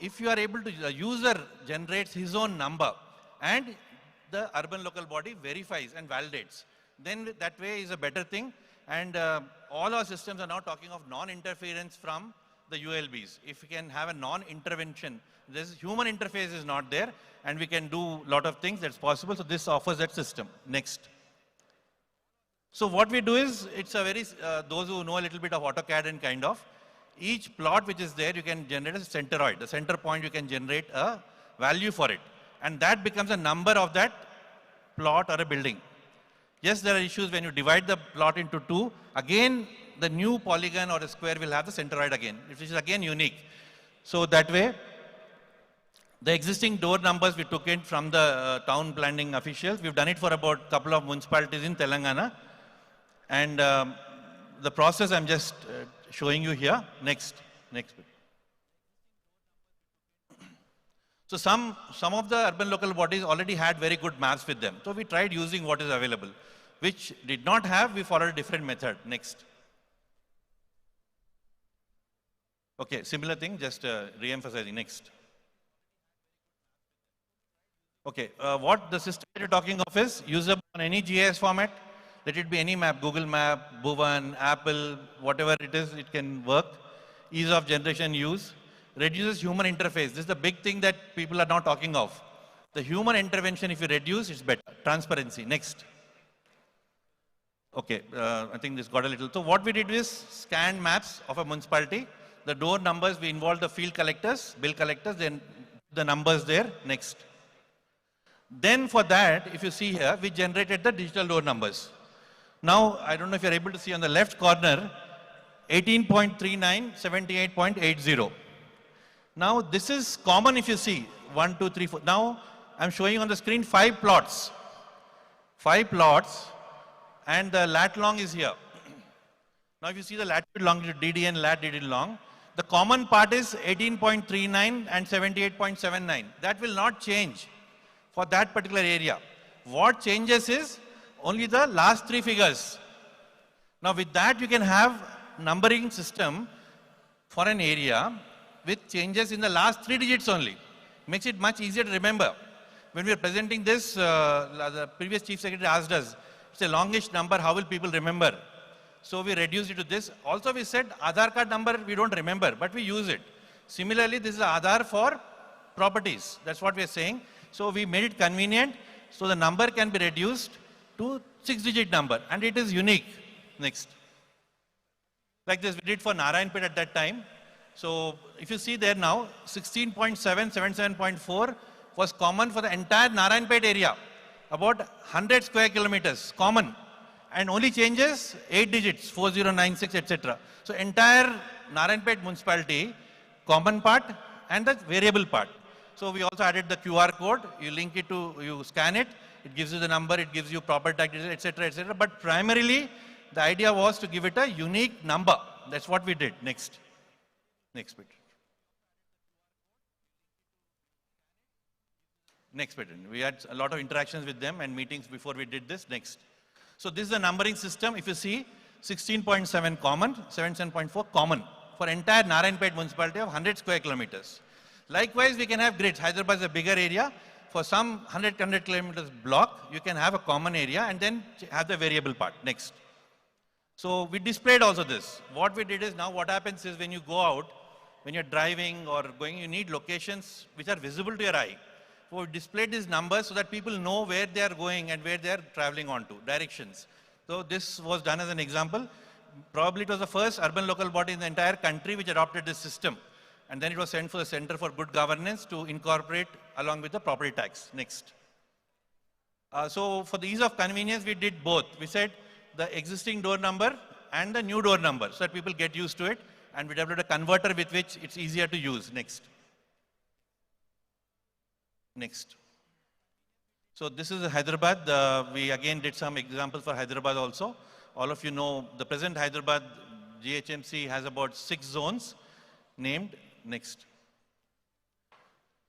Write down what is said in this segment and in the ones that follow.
if you are able to, the user generates his own number and the urban local body verifies and validates, then that way is a better thing. And all our systems are now talking of non-interference from the ULBs. If we can have a non-intervention, this human interface is not there, and we can do a lot of things that's possible. So this offers that system. Next. So what we do is, it's a very, those who know a little bit of AutoCAD and kind of, each plot which is there, you can generate a centroid. The center point, you can generate a value for it. And that becomes a number of that plot or a building. Yes, there are issues when you divide the plot into two. Again, the new polygon or a square will have the centroid again, which is again unique. So that way, the existing door numbers we took in from the town planning officials. We've done it for about a couple of municipalities in Telangana. And the process I'm just showing you here. Next. So some of the urban local bodies already had very good maps with them. So we tried using what is available. Which did not have, we followed a different method. Next. Okay, similar thing, just re-emphasizing. Next. Okay, what the system you're talking of is usable on any GIS format. Let it be any map, Google Map, Bhuvan, Apple, whatever it is, it can work. Ease of generation use. Reduces human interface. This is the big thing that people are now talking of. The human intervention, if you reduce, it's better. Transparency. Next. Okay, I think this got a little. So what we did is scan maps of a municipality. The door numbers, we involved the field collectors, bill collectors, then the numbers there. Next. Then for that, if you see here, we generated the digital door numbers. Now, I don't know if you're able to see on the left corner, 18.39, 78.80. Now, this is common if you see, 1, 2, 3, 4. Now, I'm showing on the screen 5 plots. 5 plots, and the lat long is here. Now, if you see the latitude, longitude, DDN, lat, DD long, the common part is 18.39 and 78.79. That will not change for that particular area. What changes is only the last 3 figures. Now, with that, you can have numbering system for an area with changes in the last 3 digits only. Makes it much easier to remember. When we are presenting this, the previous chief secretary asked us, it's a longish number, how will people remember? So we reduced it to this. Also we said Aadhaar card number we don't remember, but we use it. Similarly, this is Aadhaar for properties. That's what we are saying. So we made it convenient, so the number can be reduced to 6-digit number, and it is unique. Next. Like this, we did for Narayanpet at that time. So if you see there now, 16.7, 77.4 was common for the entire Narayanpet area. About 100 square kilometers, common. And only changes 8 digits, 4096, etc. So entire Narayanpet municipality, common part and the variable part. So we also added the QR code. You link it to, you scan it, it gives you the number, it gives you proper tag, etc., etc. But primarily, the idea was to give it a unique number. That's what we did. Next. Next bit. Next bit. We had a lot of interactions with them and meetings before we did this. Next. So this is the numbering system. If you see, 16.7 common, 77.4 common for entire Narayanpet municipality of 100 square kilometers. Likewise, we can have grids. Hyderabad is a bigger area. For some 100 kilometers block, you can have a common area and then have the variable part. Next. So we displayed also this. What we did is, now what happens is when you go out, when you're driving or going, you need locations which are visible to your eye. So we displayed these numbers so that people know where they are going and where they are traveling on to, directions. So this was done as an example. Probably it was the first urban local body in the entire country which adopted this system. And then it was sent for the Center for Good Governance to incorporate along with the property tax. Next. So for the ease of convenience, we did both. We said the existing door number and the new door number so that people get used to it. And we developed a converter with which it's easier to use. Next. Next. So this is Hyderabad. We again did some examples for Hyderabad also. All of you know the present Hyderabad GHMC has about 6 zones named. Next.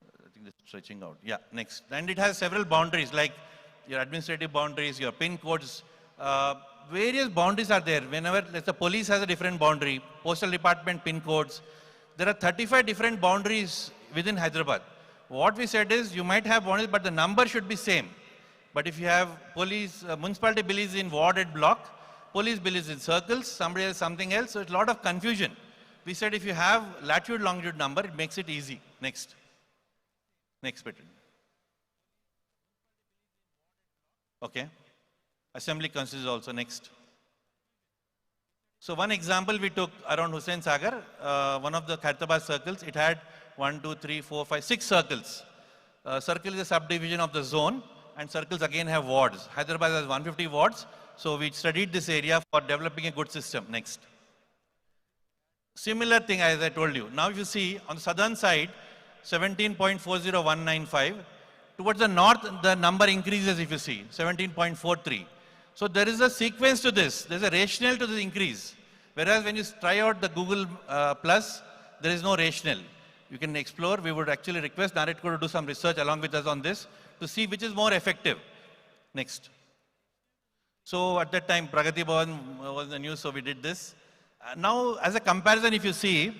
I think it's stretching out. Yeah, next. And it has several boundaries like your administrative boundaries, your pin codes. Various boundaries are there. Whenever the police has a different boundary, postal department pin codes. There are 35 different boundaries within Hyderabad. What we said is you might have boundaries, but the number should be same. But if you have police, municipality believes in ward and block, police believes in circles, somebody else something else, so it's a lot of confusion. We said if you have latitude, longitude number, it makes it easy. Next. Next bit. Okay. Assembly constituency also next. So one example we took around Hussain Sagar, one of the Hyderabad circles, it had 1, 2, 3, 4, 5, 6 circles. Circle is a subdivision of the zone, and circles again have wards. Hyderabad has 150 wards, so we studied this area for developing a good system. Next. Similar thing as I told you. Now if you see on the southern side, 17.40195. Towards the north, the number increases if you see, 17.43. So there is a sequence to this. There's a rationale to the increase. Whereas when you try out the Google Plus, there is no rationale. You can explore. We would actually request Narrative to do some research along with us on this to see which is more effective. Next. So at that time, Pragati Bhavan was the news, so we did this. Now, as a comparison, if you see,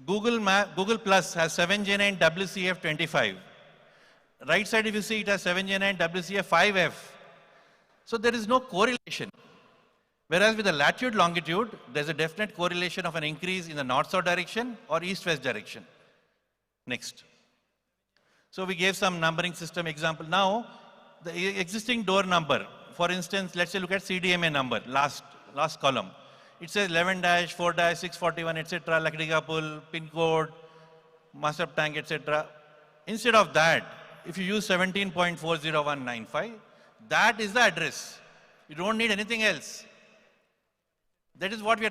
Google Plus has 7J9 WCF 25. Right side, if you see, it has 7J9 WCF 5F. So there is no correlation. Whereas with the latitude, longitude, there's a definite correlation of an increase in the north-south direction or east-west direction. Next. So we gave some numbering system example. Now, the existing door number, for instance, let's say look at CDMA number, last column. It says 11-4-641, etc., Lakdigapul, pin code, master tank, etc. Instead of that, if you use 17.40195, that is the address. You don't need anything else. That is what we are